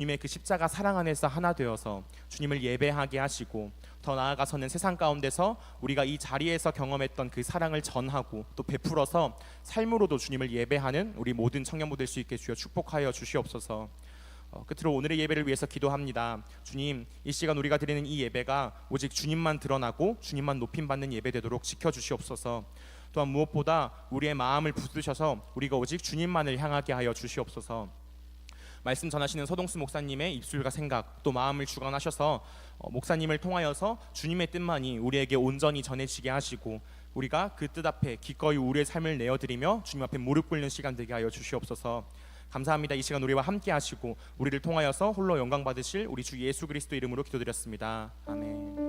주님의 그 십자가 사랑 안에서 하나 되어서 주님을 예배하게 하시고, 더 나아가서는 세상 가운데서 우리가 이 자리에서 경험했던 그 사랑을 전하고 또 베풀어서 삶으로도 주님을 예배하는 우리 모든 청년부 될 수 있게 주여 축복하여 주시옵소서. 끝으로 오늘의 예배를 위해서 기도합니다. 주님, 이 시간 우리가 드리는 이 예배가 오직 주님만 드러나고 주님만 높임받는 예배 되도록 지켜주시옵소서. 또한 무엇보다 우리의 마음을 붙드셔서 우리가 오직 주님만을 향하게 하여 주시옵소서. 말씀 전하시는 서동수 목사님의 입술과 생각 또 마음을 주관하셔서 목사님을 통하여서 주님의 뜻만이 우리에게 온전히 전해지게 하시고, 우리가 그 뜻 앞에 기꺼이 우리의 삶을 내어드리며 주님 앞에 무릎 꿇는 시간 되게 하여 주시옵소서. 감사합니다. 이 시간 우리와 함께 하시고 우리를 통하여서 홀로 영광 받으실 우리 주 예수 그리스도 이름으로 기도드렸습니다. 아멘.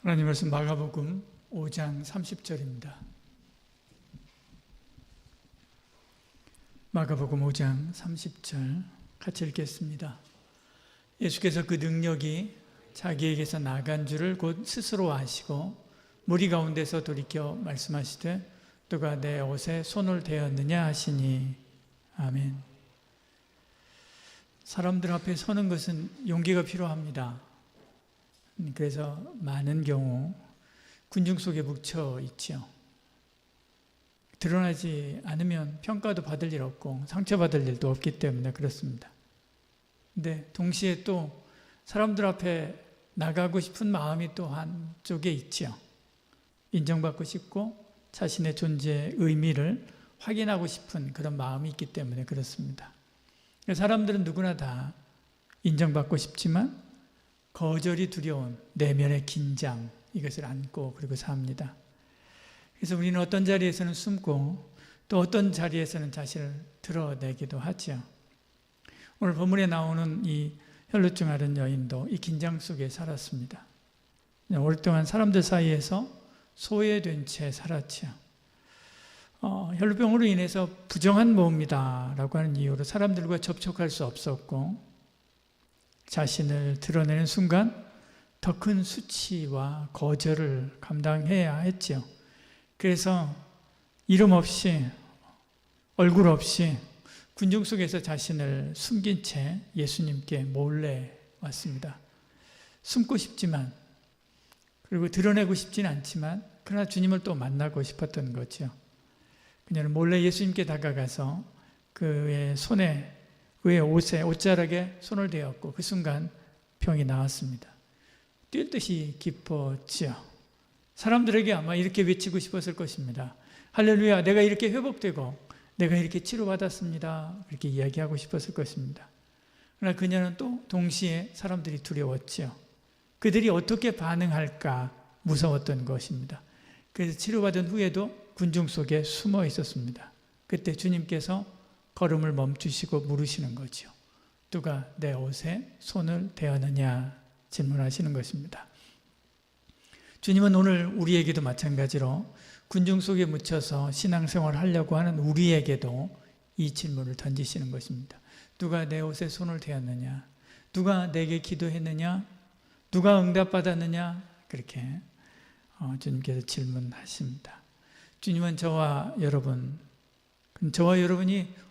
하나님 말씀 마가복음 5장 30절입니다. 마가복음 5장 30절 같이 읽겠습니다. 예수께서 그 능력이 자기에게서 나간 줄을 곧 스스로 아시고 무리 가운데서 돌이켜 말씀하시되 누가 내 옷에 손을 대었느냐 하시니. 아멘. 사람들 앞에 서는 것은 용기가 필요합니다. 그래서 많은 경우 군중 속에 묵혀 있죠. 드러나지 않으면 평가도 받을 일 없고 상처받을 일도 없기 때문에 그렇습니다. 근데 동시에 또 사람들 앞에 나가고 싶은 마음이 또 한쪽에 있죠. 인정받고 싶고 자신의 존재의 의미를 확인하고 싶은 그런 마음이 있기 때문에 그렇습니다. 사람들은 누구나 다 인정받고 싶지만 거절이 두려운 내면의 긴장, 이것을 안고 그리고 삽니다. 그래서 우리는 어떤 자리에서는 숨고 또 어떤 자리에서는 자신을 드러내기도 하죠. 오늘 본문에 나오는 이 혈루증 앓은 여인도 이 긴장 속에 살았습니다. 오랫동안 사람들 사이에서 소외된 채 살았죠. 혈루병으로 인해서 부정한 몸이다 라고 하는 이유로 사람들과 접촉할 수 없었고, 자신을 드러내는 순간 더 큰 수치와 거절을 감당해야 했죠. 그래서 이름 없이 얼굴 없이 군중 속에서 자신을 숨긴 채 예수님께 몰래 왔습니다. 숨고 싶지만, 그리고 드러내고 싶진 않지만 그러나 주님을 또 만나고 싶었던 거죠. 그녀는 몰래 예수님께 다가가서 그의 손에, 그의 옷에, 옷자락에 손을 대었고 그 순간 병이 나았습니다. 뛸 듯이 기뻤지요. 사람들에게 아마 이렇게 외치고 싶었을 것입니다. 할렐루야, 내가 이렇게 회복되고 내가 이렇게 치료받았습니다. 그렇게 이야기하고 싶었을 것입니다. 그러나 그녀는 또 동시에 사람들이 두려웠지요. 그들이 어떻게 반응할까 무서웠던 것입니다. 그래서 치료받은 후에도 군중 속에 숨어 있었습니다. 그때 주님께서 걸음을 멈추시고 물으시는 거죠. 누가 내 옷에 손을 대었느냐 질문하시는 것입니다. 주님은 오늘 우리에게도 마찬가지로 군중 속에 묻혀서 신앙생활을 하려고 하는 우리에게도 이 질문을 던지시는 것입니다. 누가 내 옷에 손을 대었느냐? 누가 내게 기도했느냐? 누가 응답받았느냐? 그렇게 주님께서 질문하십니다. 주님은 저와 여러분이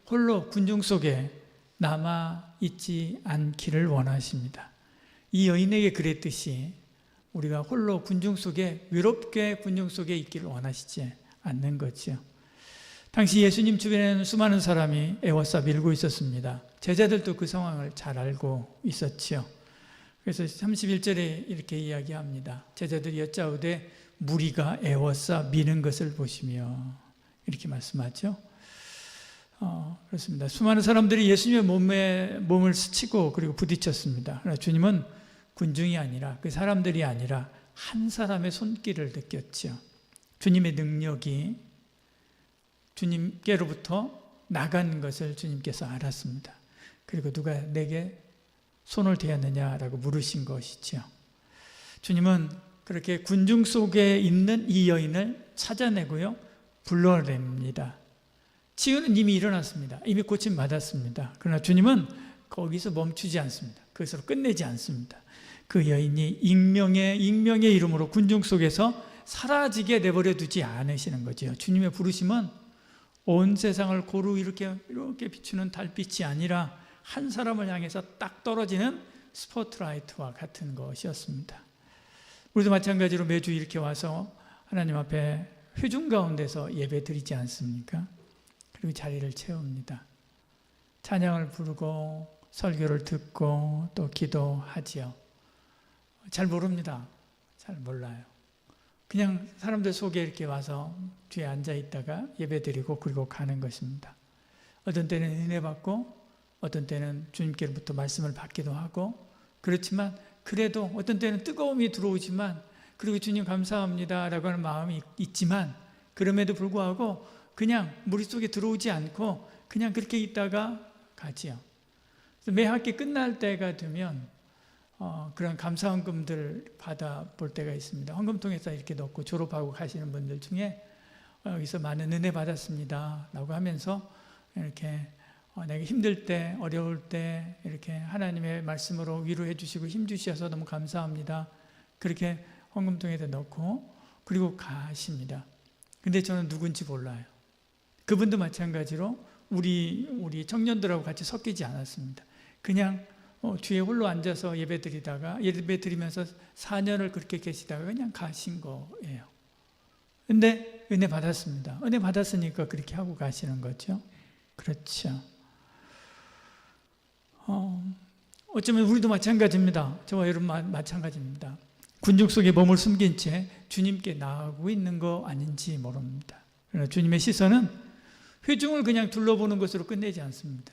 홀로 군중 속에 남아있지 않기를 원하십니다. 이 여인에게 그랬듯이 우리가 홀로 군중 속에, 외롭게 군중 속에 있기를 원하시지 않는 거죠. 당시 예수님 주변에는 수많은 사람이 애워싸 밀고 있었습니다. 제자들도 그 상황을 잘 알고 있었죠. 그래서 31절에 이렇게 이야기합니다. 제자들이 여짜오되 무리가 애워싸 미는 것을 보시며, 이렇게 말씀하죠. 그렇습니다. 수많은 사람들이 예수님의 몸을 스치고 그리고 부딪혔습니다. 그러나 주님은 군중이 아니라, 그 사람들이 아니라 한 사람의 손길을 느꼈죠. 주님의 능력이 주님께로부터 나간 것을 주님께서 알았습니다. 그리고 누가 내게 손을 대었느냐라고 물으신 것이죠. 주님은 그렇게 군중 속에 있는 이 여인을 찾아내고요, 불러냅니다. 치유는 이미 일어났습니다. 이미 고침 받았습니다. 그러나 주님은 거기서 멈추지 않습니다. 그것으로 끝내지 않습니다. 그 여인이 익명의 이름으로 군중 속에서 사라지게 내버려 두지 않으시는 거죠. 주님의 부르심은 온 세상을 고루 이렇게 비추는 달빛이 아니라 한 사람을 향해서 딱 떨어지는 스포트라이트와 같은 것이었습니다. 우리도 마찬가지로 매주 이렇게 와서 하나님 앞에 회중 가운데서 예배 드리지 않습니까? 그리고 자리를 채웁니다. 찬양을 부르고 설교를 듣고 또 기도하지요. 잘 모릅니다. 잘 몰라요. 그냥 사람들 속에 이렇게 와서 뒤에 앉아 있다가 예배 드리고 그리고 가는 것입니다. 어떤 때는 은혜 받고 어떤 때는 주님께로부터 말씀을 받기도 하고, 그렇지만 그래도 어떤 때는 뜨거움이 들어오지만, 그리고 주님 감사합니다 라고 하는 마음이 있지만, 그럼에도 불구하고 그냥 머릿속에 들어오지 않고 그냥 그렇게 있다가 가지요. 매 학기 끝날 때가 되면 그런 감사헌금들 받아볼 때가 있습니다. 헌금통에서 이렇게 넣고 졸업하고 가시는 분들 중에 여기서 많은 은혜 받았습니다 라고 하면서 이렇게 내가 힘들 때, 어려울 때 이렇게 하나님의 말씀으로 위로해 주시고 힘 주셔서 너무 감사합니다. 그렇게 헌금통에다 넣고 그리고 가십니다. 근데 저는 누군지 몰라요. 그분도 마찬가지로 우리 청년들하고 같이 섞이지 않았습니다. 그냥 뒤에 홀로 앉아서 예배 드리면서 4년을 그렇게 계시다가 그냥 가신 거예요. 근데 은혜 받았습니다. 은혜 받았으니까 그렇게 하고 가시는 거죠. 그렇죠. 어쩌면 우리도 마찬가지입니다. 저와 여러분 마찬가지입니다. 군중 속에 몸을 숨긴 채 주님께 나아가고 있는 거 아닌지 모릅니다. 그러나 주님의 시선은 회중을 그냥 둘러보는 것으로 끝내지 않습니다.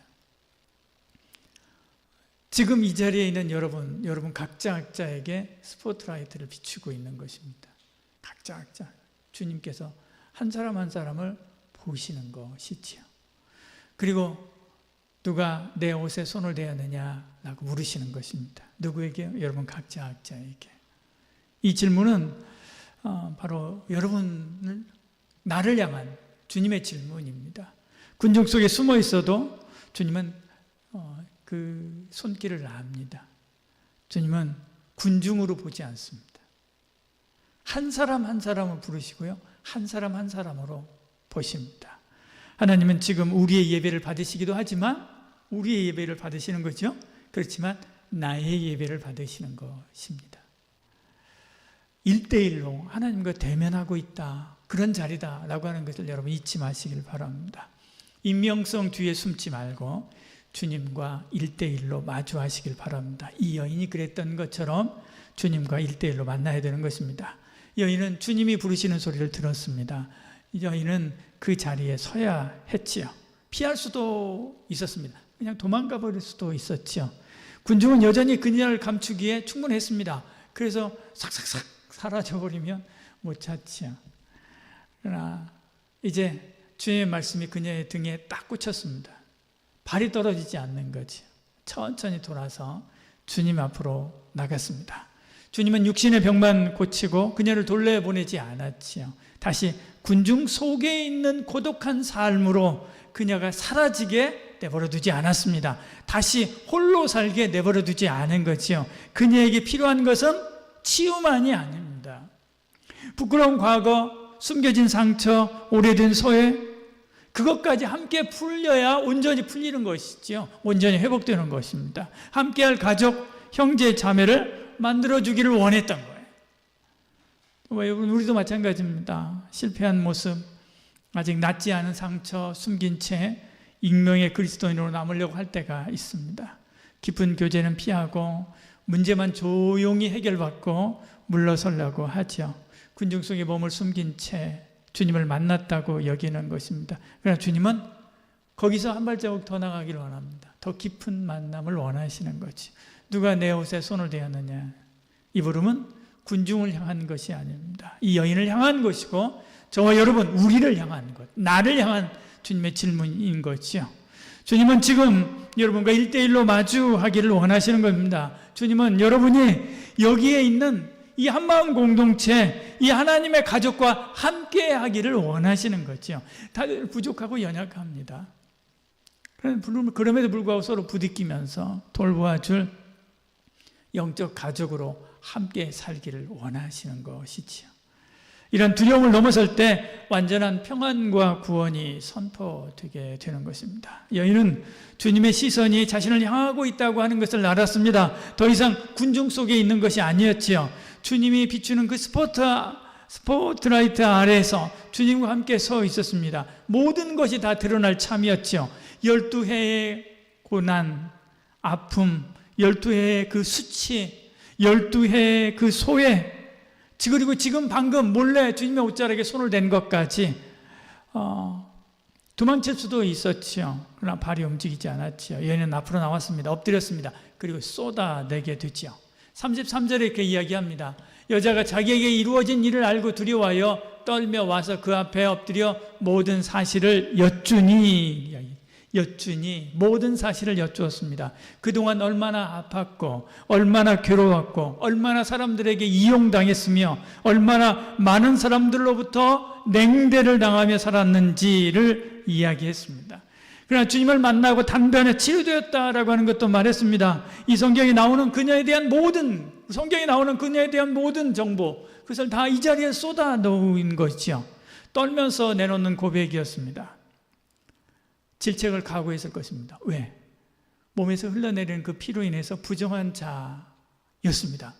지금 이 자리에 있는 여러분 각자에게 스포트라이트를 비추고 있는 것입니다. 각자 주님께서 한 사람 한 사람을 보시는 것이지요. 그리고 누가 내 옷에 손을 대었느냐라고 물으시는 것입니다. 누구에게? 여러분 각자에게. 이 질문은 바로 여러분을, 나를 향한 주님의 질문입니다. 군중 속에 숨어 있어도 주님은 그 손길을 압니다. 주님은 군중으로 보지 않습니다. 한 사람 한 사람을 부르시고요, 한 사람 한 사람으로 보십니다. 하나님은 지금 우리의 예배를 받으시기도 하지만, 우리의 예배를 받으시는 거죠. 그렇지만 나의 예배를 받으시는 것입니다. 1대1로 하나님과 대면하고 있다, 그런 자리다라고 하는 것을 여러분 잊지 마시길 바랍니다. 임명성 뒤에 숨지 말고 주님과 1대1로 마주하시길 바랍니다. 이 여인이 그랬던 것처럼 주님과 1대1로 만나야 되는 것입니다. 여인은 주님이 부르시는 소리를 들었습니다. 이 여인은 그 자리에 서야 했지요. 피할 수도 있었습니다. 그냥 도망가 버릴 수도 있었죠. 군중은 여전히 그녀를 감추기에 충분했습니다. 그래서 삭삭삭 사라져버리면 못 찾지요. 그러나 이제 주님의 말씀이 그녀의 등에 딱 꽂혔습니다. 발이 떨어지지 않는 거지. 천천히 돌아서 주님 앞으로 나갔습니다. 주님은 육신의 병만 고치고 그녀를 돌려보내지 않았지요. 다시 군중 속에 있는 고독한 삶으로 그녀가 사라지게 내버려두지 않았습니다. 다시 홀로 살게 내버려두지 않은 거지요. 그녀에게 필요한 것은 치유만이 아닙니다. 부끄러운 과거, 숨겨진 상처, 오래된 소외, 그것까지 함께 풀려야 온전히 풀리는 것이지요. 온전히 회복되는 것입니다. 함께할 가족, 형제, 자매를 만들어주기를 원했던 거예요. 여러분, 우리도 마찬가지입니다. 실패한 모습, 아직 낫지 않은 상처 숨긴 채 익명의 그리스도인으로 남으려고 할 때가 있습니다. 깊은 교제는 피하고 문제만 조용히 해결받고 물러서려고 하죠. 군중 속에 몸을 숨긴 채 주님을 만났다고 여기는 것입니다. 그러나 주님은 거기서 한 발자국 더 나가기를 원합니다. 더 깊은 만남을 원하시는 거지. 누가 내 옷에 손을 대었느냐. 이 부름은 군중을 향한 것이 아닙니다. 이 여인을 향한 것이고 저와 여러분, 우리를 향한 것, 나를 향한 주님의 질문인 거지요. 주님은 지금 여러분과 1대1로 마주하기를 원하시는 겁니다. 주님은 여러분이 여기에 있는 이 한마음 공동체, 이 하나님의 가족과 함께 하기를 원하시는 거죠. 다들 부족하고 연약합니다. 그럼에도 불구하고 서로 부딪히면서 돌보아줄 영적 가족으로 함께 살기를 원하시는 것이지요. 이런 두려움을 넘어설 때 완전한 평안과 구원이 선포되게 되는 것입니다. 여인은 주님의 시선이 자신을 향하고 있다고 하는 것을 알았습니다. 더 이상 군중 속에 있는 것이 아니었지요. 주님이 비추는 그 스포트라이트 아래에서 주님과 함께 서 있었습니다. 모든 것이 다 드러날 참이었지요. 12해의 고난, 아픔, 12해의 그 수치, 12해의 그 소외, 그리고 지금 방금 몰래 주님의 옷자락에 손을 댄 것까지 도망칠 수도 있었죠. 그러나 발이 움직이지 않았죠. 여인은 앞으로 나왔습니다. 엎드렸습니다. 그리고 쏟아내게 되죠. 33절에 이렇게 이야기합니다. 여자가 자기에게 이루어진 일을 알고 두려워하여 떨며 와서 그 앞에 엎드려 모든 사실을 여쭈니 모든 사실을 여쭈었습니다. 그동안 얼마나 아팠고 얼마나 괴로웠고 얼마나 사람들에게 이용당했으며 얼마나 많은 사람들로부터 냉대를 당하며 살았는지를 이야기했습니다. 그러나 주님을 만나고 단변에 치유되었다라고 하는 것도 말했습니다. 이 성경에 나오는 그녀에 대한 모든 정보, 그것을 다 이 자리에 쏟아 놓은 것이죠. 떨면서 내놓는 고백이었습니다. 질책을 각오했을 것입니다. 왜? 몸에서 흘러내리는 그 피로 인해서 부정한 자였습니다.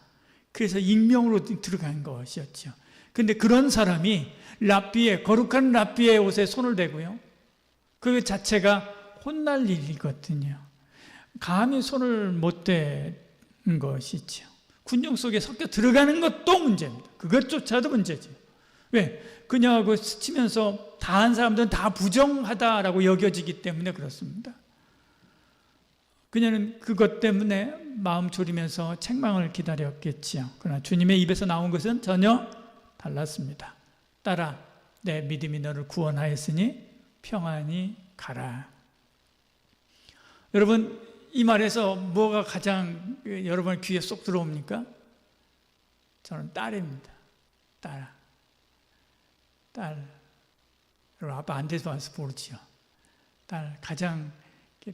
그래서 익명으로 들어간 것이었죠. 그런데 그런 사람이 거룩한 랍비의 옷에 손을 대고요. 그 자체가 혼날 일이거든요. 감히 손을 못 대는 것이죠. 군중 속에 섞여 들어가는 것도 문제입니다. 그것조차도 문제죠. 왜? 그녀하고 스치면서 다한 사람들은 다 부정하다라고 여겨지기 때문에 그렇습니다. 그녀는 그것 때문에 마음 졸이면서 책망을 기다렸겠지요. 그러나 주님의 입에서 나온 것은 전혀 달랐습니다. 딸아, 내 믿음이 너를 구원하였으니 평안히 가라. 여러분, 이 말에서 뭐가 가장 여러분 귀에 쏙 들어옵니까? 저는 딸입니다. 딸. 여러분 아빠 안 돼서 와서 모르지요. 딸, 가장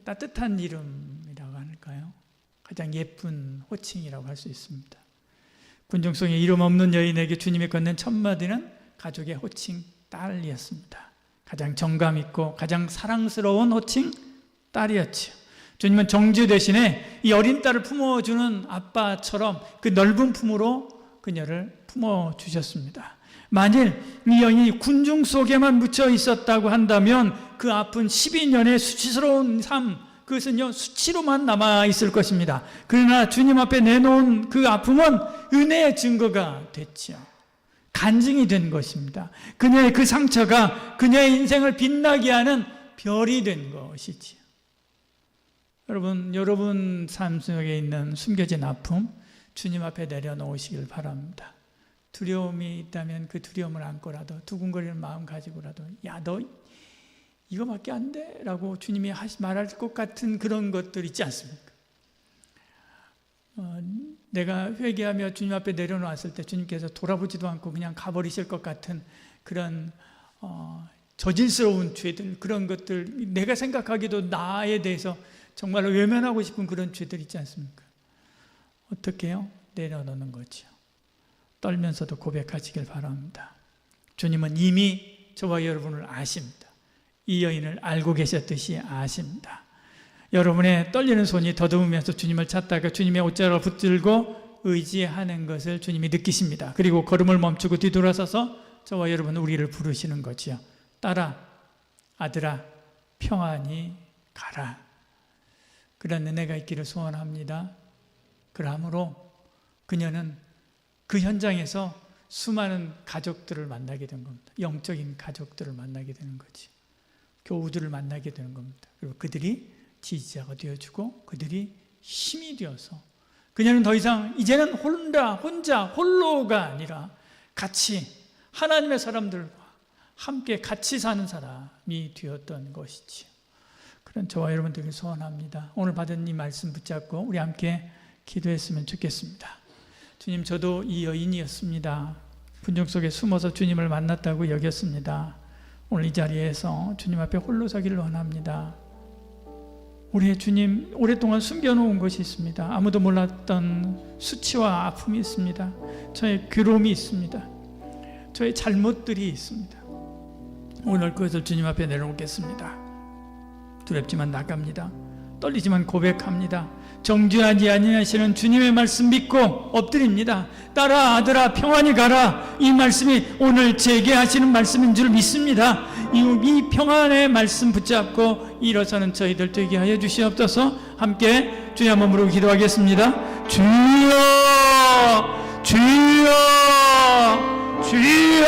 따뜻한 이름이라고 할까요? 가장 예쁜 호칭이라고 할 수 있습니다. 군중 속에 이름 없는 여인에게 주님이 건넨 첫 마디는 가족의 호칭 딸이었습니다. 가장 정감 있고 가장 사랑스러운 호칭 딸이었지요. 주님은 정죄 대신에 이 어린 딸을 품어주는 아빠처럼 그 넓은 품으로 그녀를 품어주셨습니다. 만일 이 여인이 군중 속에만 묻혀 있었다고 한다면 그 아픈 12년의 수치스러운 삶, 그것은요 수치로만 남아있을 것입니다. 그러나 주님 앞에 내놓은 그 아픔은 은혜의 증거가 됐죠. 간증이 된 것입니다. 그녀의 그 상처가 그녀의 인생을 빛나게 하는 별이 된 것이지요. 여러분 삶 속에 있는 숨겨진 아픔 주님 앞에 내려놓으시길 바랍니다. 두려움이 있다면 그 두려움을 안고라도 두근거리는 마음 가지고라도 야, 너 이거밖에 안 돼? 라고 주님이 말할 것 같은 그런 것들 있지 않습니까? 내가 회개하며 주님 앞에 내려놓았을 때 주님께서 돌아보지도 않고 그냥 가버리실 것 같은 그런 저질스러운 죄들, 그런 것들, 내가 생각하기도 나에 대해서 정말로 외면하고 싶은 그런 죄들 있지 않습니까? 어떻게 해요? 내려놓는 거죠. 떨면서도 고백하시길 바랍니다. 주님은 이미 저와 여러분을 아십니다. 이 여인을 알고 계셨듯이 아십니다. 여러분의 떨리는 손이 더듬으면서 주님을 찾다가 주님의 옷자락을 붙들고 의지하는 것을 주님이 느끼십니다. 그리고 걸음을 멈추고 뒤돌아서서 저와 여러분 우리를 부르시는 거지요. 딸아, 아들아, 평안히 가라. 그런 은혜가 있기를 소원합니다. 그러므로 그녀는 그 현장에서 수많은 가족들을 만나게 된 겁니다. 영적인 가족들을 만나게 되는 거지. 교우들을 만나게 되는 겁니다. 그리고 그들이 지지자가 되어주고 그들이 힘이 되어서 그녀는 더 이상 이제는 혼자 홀로가 아니라 같이 하나님의 사람들과 함께 같이 사는 사람이 되었던 것이지. 그런 저와 여러분들에게 소원합니다. 오늘 받은 이 말씀 붙잡고 우리 함께 기도했으면 좋겠습니다. 주님, 저도 이 여인이었습니다. 분중 속에 숨어서 주님을 만났다고 여겼습니다. 오늘 이 자리에서 주님 앞에 홀로 서기를 원합니다. 우리의 주님, 오랫동안 숨겨놓은 것이 있습니다. 아무도 몰랐던 수치와 아픔이 있습니다. 저의 괴로움이 있습니다. 저의 잘못들이 있습니다. 오늘 그것을 주님 앞에 내려놓겠습니다. 두렵지만 나갑니다. 떨리지만 고백합니다. 정죄하지 아니하시는 주님의 말씀 믿고 엎드립니다. 딸아, 아들아, 평안히 가라. 이 말씀이 오늘 제게 하시는 말씀인 줄 믿습니다. 이 평안의 말씀 붙잡고 일어서는 저희들 되게 하여 주시옵소서. 함께 주여 한번 부르고 기도하겠습니다. 주여, 주여, 주여.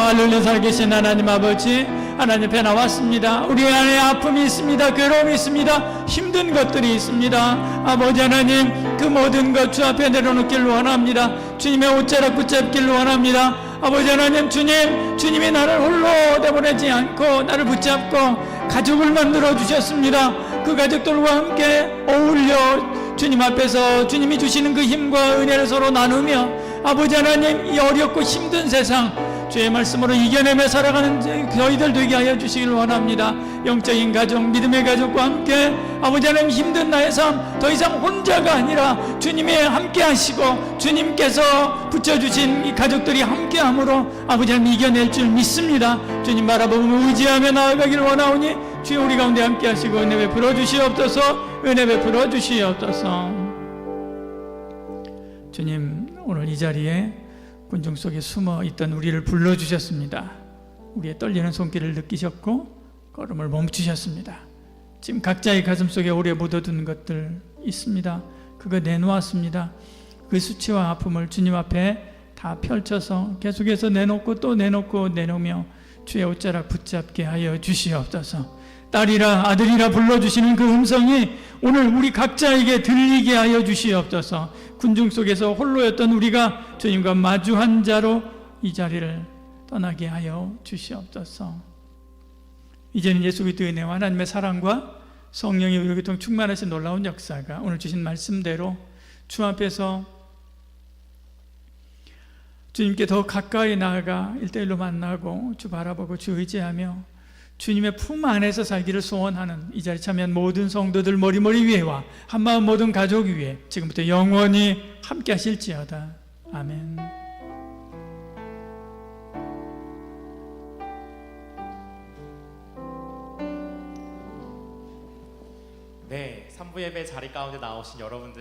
할렐루야. 살아계신 하나님 아버지, 하나님 앞에 나왔습니다. 우리 안에 아픔이 있습니다. 괴로움이 있습니다. 힘든 것들이 있습니다. 아버지 하나님, 그 모든 것 주 앞에 내려놓기를 원합니다. 주님의 옷자락 붙잡기를 원합니다. 아버지 하나님, 주님이 나를 홀로 내보내지 않고 나를 붙잡고 가족을 만들어 주셨습니다. 그 가족들과 함께 어울려 주님 앞에서 주님이 주시는 그 힘과 은혜를 서로 나누며 아버지 하나님, 이 어렵고 힘든 세상 주의 말씀으로 이겨내며 살아가는 저희들 되게 하여 주시기를 원합니다. 영적인 가족, 믿음의 가족과 함께 아버지 하나님, 힘든 나의 삶 더 이상 혼자가 아니라 주님이 함께 하시고 주님께서 붙여주신 이 가족들이 함께함으로 아버지 하나님 이겨낼 줄 믿습니다. 주님 바라보며 의지하며 나아가기를 원하오니 주여 우리 가운데 함께 하시고 은혜 베풀어 주시옵소서. 은혜 베풀어 주시옵소서. 주님, 오늘 이 자리에 군중 속에 숨어 있던 우리를 불러주셨습니다. 우리의 떨리는 손길을 느끼셨고 걸음을 멈추셨습니다. 지금 각자의 가슴 속에 오래 묻어둔 것들 있습니다. 그거 내놓았습니다. 그 수치와 아픔을 주님 앞에 다 펼쳐서 계속해서 내놓고 또 내놓고 내놓으며 주의 옷자락 붙잡게 하여 주시옵소서. 딸이라 아들이라 불러주시는 그 음성이 오늘 우리 각자에게 들리게 하여 주시옵소서. 군중 속에서 홀로였던 우리가 주님과 마주한 자로 이 자리를 떠나게 하여 주시옵소서. 이제는 예수 그리스도의 은혜와 하나님의 사랑과 성령의 의로 통 충만하신 놀라운 역사가 오늘 주신 말씀대로 주 앞에서 주님께 더 가까이 나아가 1대1로 만나고 주 바라보고 주 의지하며 주님의 품 안에서 살기를 소원하는 이 자리에 참여한 모든 성도들 머리머리 위에와 한마음 모든 가족 위에 지금부터 영원히 함께 하실지어다. 아멘. 네, 3부 예배 자리 가운데 나오신 여러분들